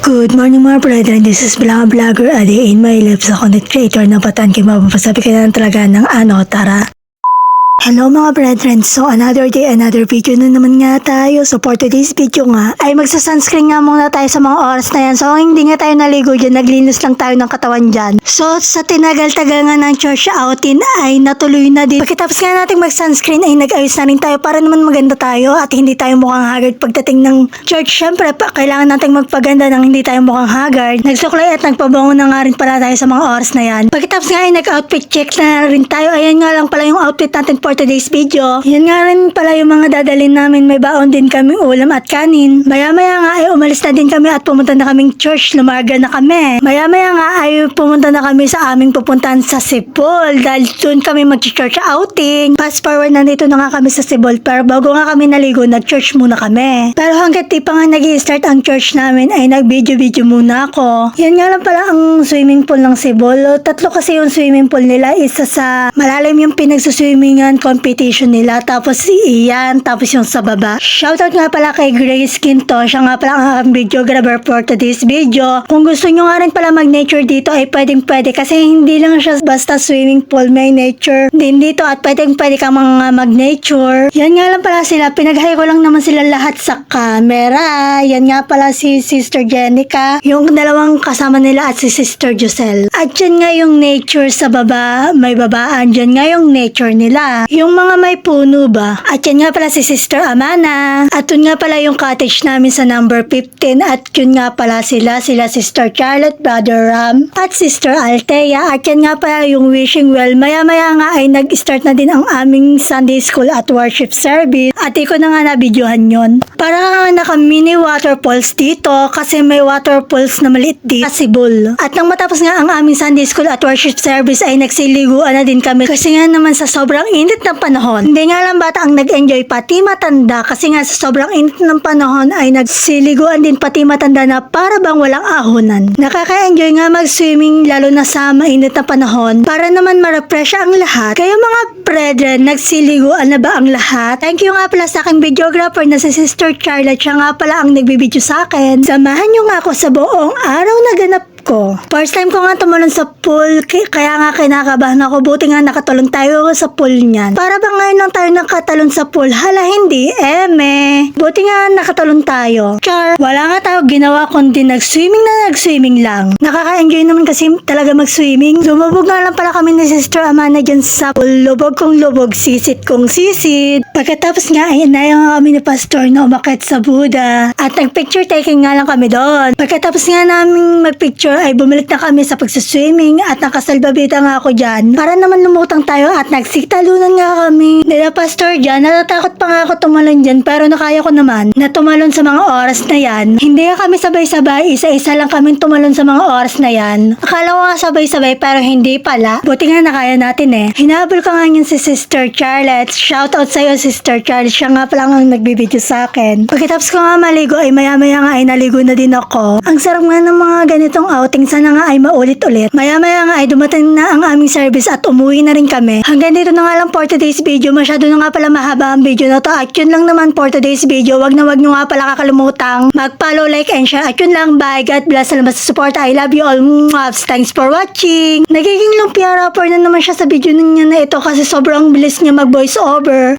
Good morning mga brethren, this is Blanca Vlogger, a day in my life sa content creator na patan kay mapapasabi ka na talaga ng tara. Hello mga brethren, so another day, another video na naman nga tayo. So for today's video nga, ay magsa-sunscreen nga muna tayo sa mga oras na yan. So hindi nga tayo naligo dyan, naglinis lang tayo ng katawan dyan. So sa tinagal-tagal nga ng church outing ay natuloy na din. Pagkatapos nga natin mag-sunscreen ay nag-ayos na rin tayo para naman maganda tayo at hindi tayo mukhang haggard pagdating ng church. Syempre kailangan natin magpaganda ng hindi tayo mukhang haggard. Nagsuklay at nagpabango na nga rin pala tayo sa mga oras na yan. Pagkatapos nga ay nag-outfit check na rin tayo. Ayan nga lang pala yung outfit natin for today's video. Yan nga rin pala yung mga dadalhin namin. May baon din kaming ulam at kanin. Maya-maya nga ay umalis na din kami at pumunta na kaming church. Lumarga na kami. Maya-maya nga ay pumunta na kami sa aming pupuntahan sa Sibol dahil doon kami mag-church outing. Fast forward na dito na nga kami sa Sibol pero bago nga kami naligo, nag-church muna kami. Pero hanggat di pa nga nag-i-start ang church namin ay nag-video-video muna ako. Yan nga lang pala ang swimming pool ng Sibol. Tatlo kasi yung swimming pool nila. Isa sa malalim yung pinagsuswimmingan competition nila, tapos si Ian, tapos yung sa baba. Shoutout nga pala kay Grace Quinto, siya nga pala ang videographer for today's video. Kung gusto nyo nga rin pala mag-nature dito ay pwede kasi hindi lang siya basta swimming pool, may nature din dito at pwede ka mga mag-nature. Yan nga lang pala sila, pinag-hi ko lang naman sila lahat sa camera. Yan nga pala si Sister Jenica, yung dalawang kasama nila at si Sister Giselle. At yan nga yung nature sa baba, may babaan, dyan nga yung nature nila. Yung mga may puno ba? At yan nga pala si Sister Amana. At yun nga pala yung cottage namin sa number 15. At yun nga pala sila Sister Charlotte, Brother Ram, at Sister Althea. At yan nga pala yung wishing well. Maya-maya nga ay nag-start na din ang aming Sunday School at Worship Service. At iko na nga na-videohan yun. Para nga naka-mini waterfalls dito kasi may waterfalls na maliit dito sa Sibol. At nang matapos nga ang aming Sunday School at Worship Service ay nagsiliguan na din kami kasi nga naman sa sobrang init ng panahon. Hindi nga lang bata ang nag-enjoy, pati matanda kasi nga sa sobrang init ng panahon ay nagsiliguan din pati matanda na para bang walang ahonan. Nakaka-enjoy nga mag-swimming lalo na sa mainit na panahon para naman ma-refresh ang lahat. Kayo mga brethren, nagsiliguan na ba ang lahat? Thank you nga pala sa aking videographer na si Sister Charlotte, siya nga pala ang nagbibideo sa akin. Samahan nyo nga ako sa buong araw na ganap ko. First time ko nga tumalon sa pool, kaya nga kinakabahan ako. Buti nga nakatalon tayo sa pool niyan. Para ba ngayon lang tayo nakatalon sa pool? Hala hindi, buti nga nakatalon tayo. Char, wala nga tayo ginawa kundi nag-swimming lang. Nakaka-enjoy naman kasi talaga mag-swimming. Lumubog nga lang pala kami ni Sister Amana dyan sa pool. Lubog kong lubog, sisit kong sisit. Pagkatapos nga ay inayang nga kami ni Pastor na umakyat sa Buddha. At nag-picture taking nga lang kami doon. Pagkatapos nga namin mag-picture ay bumalik na kami sa pagsaswimming at nakasalbabida nga ako dyan para naman lumutang tayo at nagsiktalunan nga kami nila Pastor dyan. Natatakot pa nga ako tumalon dyan pero nakaya ko naman na tumalon sa mga oras na yan. Hindi nga kami sabay-sabay, isa-isa lang kami tumalon sa mga oras na yan. Akala ko nga sabay-sabay pero hindi pala. Buti nga nakaya natin Hinabol ko nga yun si Sister Charlotte. Shoutout sa'yo Sister Charlotte, siya nga pala ang nagbibideo sa akin. Pagkatapos ko nga maligo ay maya-maya nga ay naligo na din ako. Ang sarap nga ng mga ganitong outing, sana nga ay maulit-ulit. Maya-maya nga ay dumating na ang aming service at umuwi na rin kami. Hanggang dito na nga lang for today's video. Masyado na nga pala mahaba ang video na to. At yun lang naman for today's video. Wag nyo nga pala kakalimutang mag-follow, like, and share. At yun lang. Bye. God bless. Salamat sa support. I love you all. Thanks for watching. Nagiging lumpia rapper na naman siya sa video niya na ito kasi sobrang bilis niya mag-voice over.